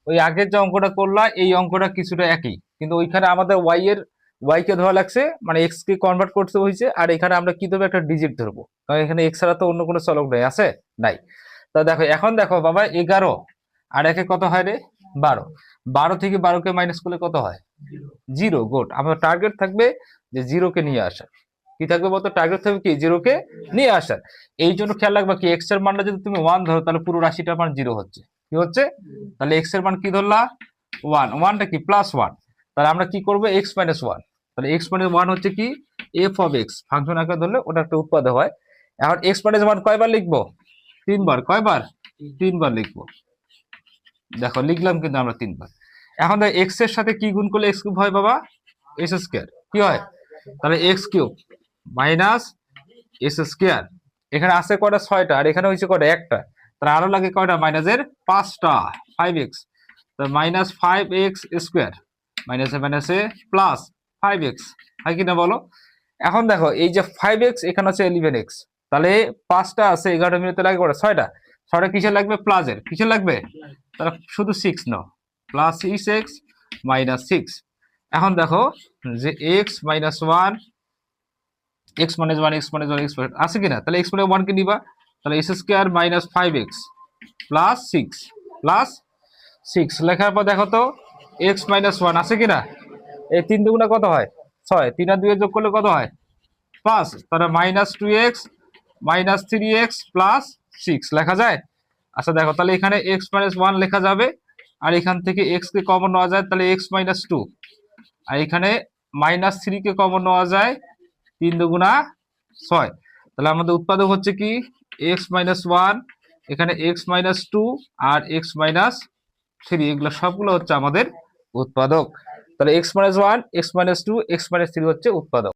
ওই আগের যে অঙ্কটা করলা এই অঙ্কটা কিছুটা একই, কিন্তু ওইখানে আমাদের ওয়াই কে ধরা লাগছে, মানে এক্স কে কনভার্ট করতে হয়েছে, আর এখানে আমরা কি ধরবো, একটা ডিজিট ধরবো, কারণ এখানে এক্স ছাড়া তো অন্য কোনো চলক নেই, আছে নাই। তা দেখো এখন দেখো বাবা, 11 আর একে কত হয় রে, 12। 12 থেকে 12 কে মাইনাস করলে কত হয়, 0। গুড, আমার টার্গেট থাকবে যে 0 কে নিয়ে আসা। কি থাকবে বলতো, টার্গেট থাকবে কি 0 কে নিয়ে আসার। এই জন্য খেয়াল রাখবা কি, এক্স এর মানটা যদি তুমি 1 ধরো, তাহলে পুরো রাশিটার মান 0 হচ্ছে। কি হচ্ছে, তাহলে এক্স এর মান কি ধরলা, 1, 1টা কি +1। তাহলে আমরা কি করবো, x - 1। তাহলে x - 1 হচ্ছে কি, f অফ x ফাংশন আকারে ধরলে ওটা একটা উৎপাদক হয়। এখন x - 1 কয়বার লিখবো, 3 বার। কয়বার, 3 বার লিখবো। দেখো লিখলাম কিন্তু আমরা 3 বার। এখন দেখো x এর সাথে কি গুণ করলে x কিউব হয় বাবা, s স্কয়ার। কি হয়, তাহলে x cube minus s square. এখানে আছে কয়টা, 6টা, আর এখানে হয়েছে কয়টা, একটা। তাহলে আরো লাগে কয়টা, মাইনাসের 5টা, 5x। তাহলে -5x স্কয়ার মাইনাসে মাইনাসে প্লাস 5x, হয় কিনা বলো। এখন দেখো এই যে 5x, এখানে আছে 11x, তাহলে 5টা আছে, 11টা মিনিটে লাগবে কয়টা, 6টা। 6টা কিসের লাগবে, প্লাসের। কিসের লাগবে, তাহলে শুধু 6 নাও, +6x - 6। এখন দেখো যে x - 1, x - 1, x - 1, x আছে কিনা, তাহলে x - 1 কে নিবা, তাহলে s স্কয়ার -5x +6 লেখার পর দেখো তো x - 1 আছে কিনা, এই 3 দুগুণা কত হয়, 6, 3 আর 2 যোগ করলে কত হয়, 5। তাহলে -2x -3x +6 লেখা যায়। আচ্ছা দেখো, তাহলে এখানে x - 1 লেখা যাবে, আর এখান থেকে x কে কমন নেওয়া যায়, তাহলে x - 2, আর এখানে -3 কে কমন নেওয়া যায়, 3 দুগুণা 6। তাহলে আমাদের উৎপাদক হচ্ছে কি, x - 1, এখানে x - 2 আর x - 3, এগুলো সবগুলো হচ্ছে আমাদের উৎপাদক। তাহলে x - 1, x - 2, x - 3 হচ্ছে উৎপাদক।